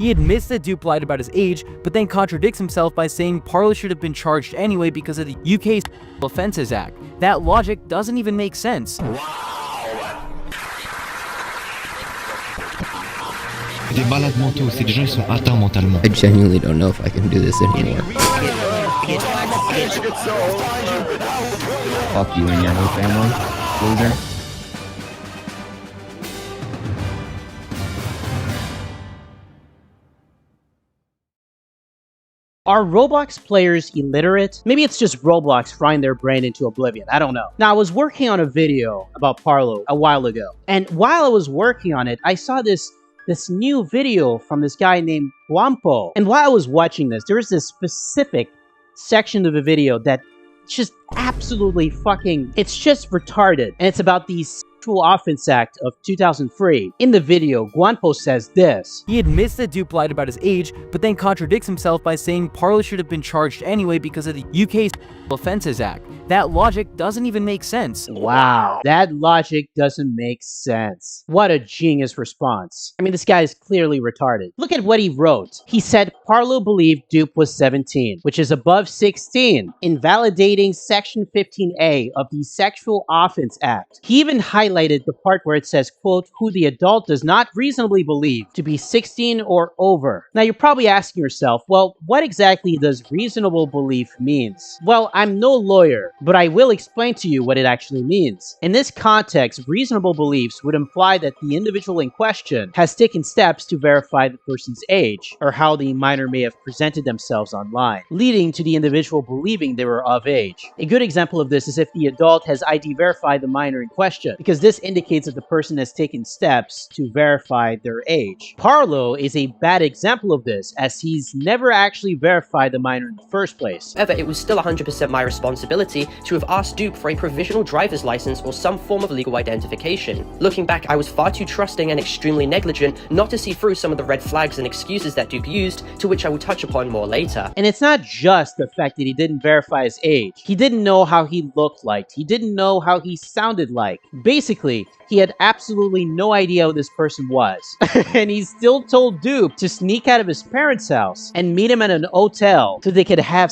He admits that Dupe lied about his age, but then contradicts himself by saying Parlo should have been charged anyway because of the UK's Offences Act. That logic doesn't even make sense. Des malades mentaux, c'est des gens qui sont atteints mentalement. I genuinely don't know if I can do this anymore. Fuck you and your whole family, loser. Are Roblox players illiterate? Maybe it's just Roblox frying their brain into oblivion, I don't know. Now, I was working on a video about Parlo a while ago, and while I was working on it, I saw this new video from this guy named Gwamgo. And while I was watching this, there was this specific section of the video that just absolutely fucking, it's just retarded. And it's about the Sexual Offense Act of 2003. In the video, Gwamgo says this. He admits that Dupe lied about his age, but then contradicts himself by saying Parlo should have been charged anyway because of the UK's Offences Act. That logic doesn't even make sense. Wow, that logic doesn't make sense. What a genius response. I mean, this guy is clearly retarded. Look at what he wrote. He said Parlo believed Dupe was 17, which is above 16, invalidating Section 15A of the Sexual Offense Act. He even highlighted the part where it says, quote, who the adult does not reasonably believe to be 16 or over. Now, you're probably asking yourself, well, what exactly does reasonable belief means? Well, I'm no lawyer, but I will explain to you what it actually means. In this context, reasonable beliefs would imply that the individual in question has taken steps to verify the person's age, or how the minor may have presented themselves online, leading to the individual believing they were of age. A good example of this is if the adult has ID verified the minor in question, because this indicates that the person has taken steps to verify their age. Parlo is a bad example of this, as he's never actually verified the minor in the first place. However, it was still 100% my responsibility to have asked Dupe for a provisional driver's license or some form of legal identification. Looking back, I was far too trusting and extremely negligent not to see through some of the red flags and excuses that Dupe used, to which I will touch upon more later. And it's not just the fact that he didn't verify his age. He didn't know how he looked like. He didn't know how he sounded like. Basically, he had absolutely no idea who this person was. And he still told Dupe to sneak out of his parents' house and meet him at an hotel so they could have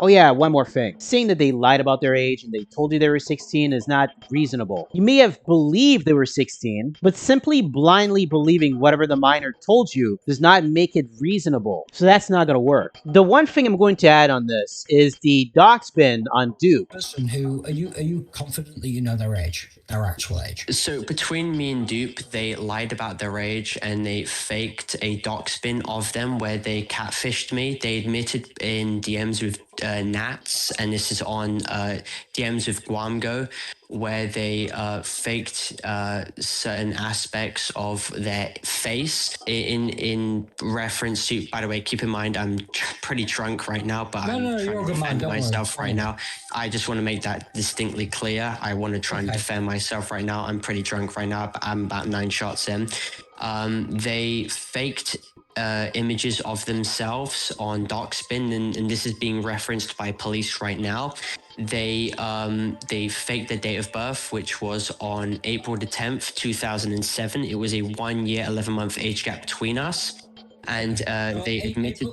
Oh yeah, one more thing. Saying that they lied about their age and they told you they were 16 is not reasonable. You may have believed they were 16, but simply blindly believing whatever the minor told you does not make it reasonable. So that's not gonna work. The one thing I'm going to add on this is the doc spin on Dupe. Person who, are you confident that you know their age, their actual age? So between me and Dupe, they lied about their age and they faked a doc spin of them where they catfished me. They admitted in DMs with Nats, and this is on DMs with Gwamgo, where they faked certain aspects of their face in reference to, by the way, keep in mind, I'm pretty drunk right now, but I'm trying to defend myself right now. I just want to make that distinctly clear. I want to try and defend myself right now. I'm pretty drunk right now, but I'm about 9 shots in. They faked images of themselves on DocSpin, and this is being referenced by police right now. They faked their date of birth, which was on April the 10th, 2007. It was a 1 year, 11-month age gap between us, and they admitted.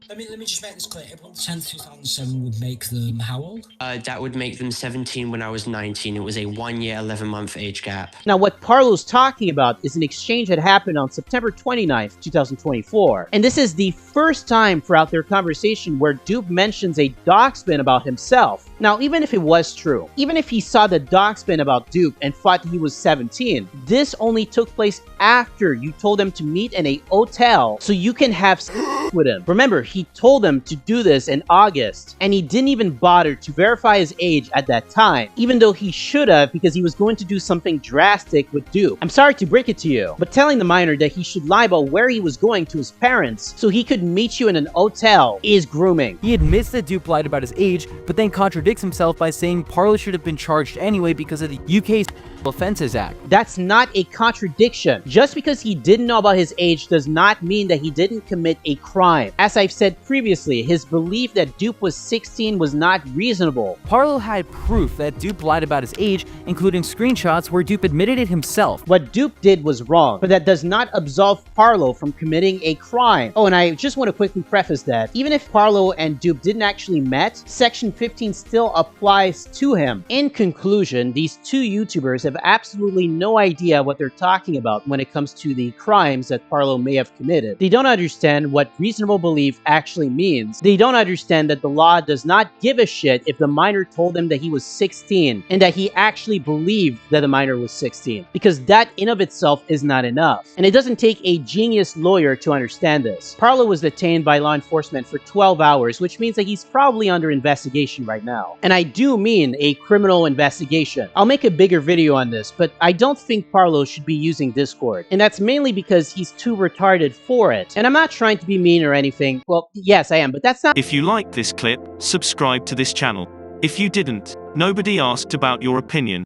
Let me just make this clear. April 10th, 2007 would make them how old? That would make them 17 when I was 19. It was a 1 year, 11-month age gap. Now, what Parlo's talking about is an exchange that happened on September 29th, 2024. And this is the first time throughout their conversation where Dupe mentions a docspin about himself. Now, even if it was true, even if he saw the docspin about Dupe and thought he was 17, this only took place after you told him to meet in a hotel so you can have sex with him. Remember, he told them to do this in August, and he didn't even bother to verify his age at that time, even though he should have, because he was going to do something drastic with Dupe. I'm sorry to break it to you, but telling the minor that he should lie about where he was going to his parents so he could meet you in an hotel is grooming. He admits that Dupe lied about his age, but then contradicts himself by saying Parlo should have been charged anyway because of the UK's Offenses Act. That's not a contradiction. Just because he didn't know about his age does not mean that he didn't commit a crime. As I've said previously, his belief that Dupe was 16 was not reasonable. Parlo had proof that Dupe lied about his age, including screenshots where Dupe admitted it himself. What Dupe did was wrong, but that does not absolve Parlo from committing a crime. Oh, and I just want to quickly preface that even if Parlo and Dupe didn't actually met, Section 15 still applies to him. In conclusion, these two YouTubers have absolutely no idea what they're talking about when it comes to the crimes that Parlo may have committed. They don't understand what reasonable belief actually means. They don't understand that the law does not give a shit if the minor told them that he was 16 and that he actually believed that the minor was 16, because that in of itself is not enough. And it doesn't take a genius lawyer to understand this. Parlo was detained by law enforcement for 12 hours, which means that he's probably under investigation right now. And I do mean a criminal investigation. I'll make a bigger video on this, but I don't think Parlo should be using Discord. And that's mainly because he's too retarded for it. And I'm not trying to be mean or anything. Well, yes, I am, but that's not— If you liked this clip, subscribe to this channel. If you didn't, nobody asked about your opinion.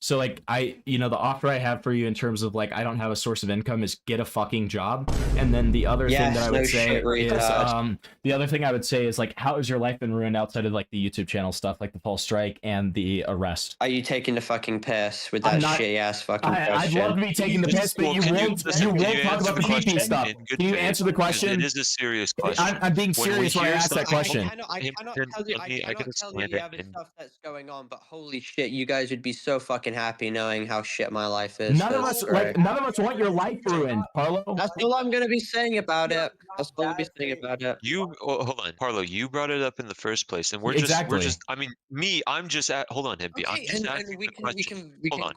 So like the offer I have for you in terms of like I don't have a source of income is get a fucking job. And then the other thing that I would say is the other thing I would say is like how has your life been ruined outside of like the YouTube channel stuff like the false strike and the arrest? Are you taking the fucking piss with that shitty ass fucking question? I'd love to be taking the piss, but you won't talk about the PP stuff. Can you answer the question? It is a serious question. I'm being serious when I ask that question. I cannot tell you the other stuff that's going on, but holy shit, you guys would be so fucking happy knowing how shit my life is. None of us want your life ruined, Parlo. That's all I'm gonna be saying about it. That's all I'm gonna be saying about it. Hold on, Parlo. You brought it up in the first place, and we're just. I mean, I'm just at. Hold on, Hippie. I'm just asking the question. Hold on.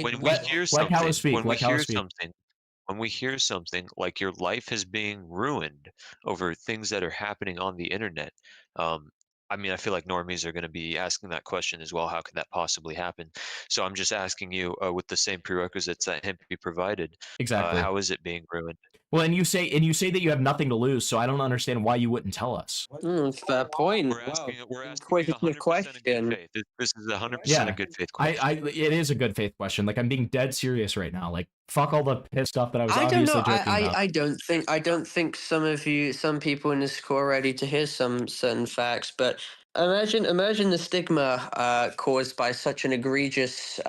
When we hear something, when we hear something like your life is being ruined over things that are happening on the internet, I mean, I feel like normies are going to be asking that question as well. How could that possibly happen? So I'm just asking you, with the same prerequisites that Hippie provided, exactly. How is it being ruined? Well, and you say that you have nothing to lose, so I don't understand why you wouldn't tell us. Fair point. We're asking 100% question. Good faith. This is 100% a good faith question. It is a good faith question. Like I'm being dead serious right now. Like fuck all the piss stuff that I was obviously joking about. I don't think some people in this school are ready to hear some certain facts, but imagine the stigma caused by such an egregious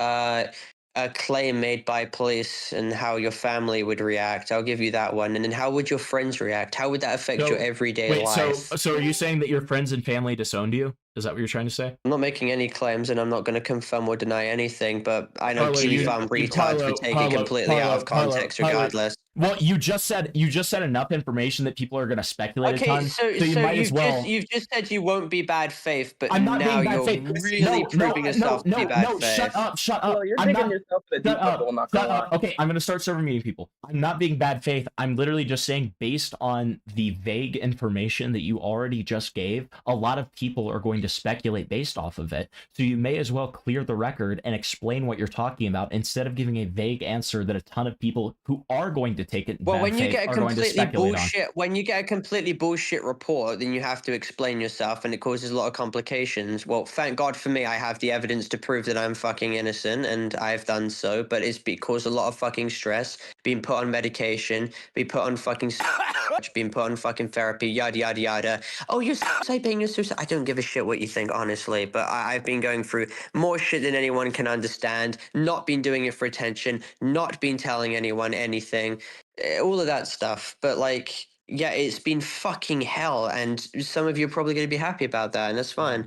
a claim made by police and how your family would react. I'll give you that one. And then how would your friends react? How would that affect your everyday life? So are you saying that your friends and family disowned you? Is that what you're trying to say? I'm not making any claims and I'm not going to confirm or deny anything, but I know two farm retards would take it completely out of context regardless. Well, you just said enough information that people are going to speculate a ton. So you might as well. You've just said you won't be bad faith, but I'm not now being bad you're faith. really proving yourself to be bad faith. Shut up. Well, you're digging yourself in a deep hole, I'm not gonna lie. Okay, I'm going to start serving meeting people. I'm not being bad faith. I'm literally just saying based on the vague information that you already just gave, a lot of people are going to speculate based off of it. So you may as well clear the record and explain what you're talking about instead of giving a vague answer that a ton of people who are going to take it in bad faith are going to speculate on. When you get a completely bullshit report, then you have to explain yourself and it causes a lot of complications. Well, thank God for me, I have the evidence to prove that I'm fucking innocent and I've done so, but it's caused a lot of fucking stress, being put on medication, being put on fucking being put on fucking therapy, yada yada yada. Oh, you're suiciding, you're suicide. I don't give a shit what you think, honestly, but I've been going through more shit than anyone can understand, not been doing it for attention, not been telling anyone anything, all of that stuff. But like, yeah, it's been fucking hell, and some of you are probably going to be happy about that, and that's fine.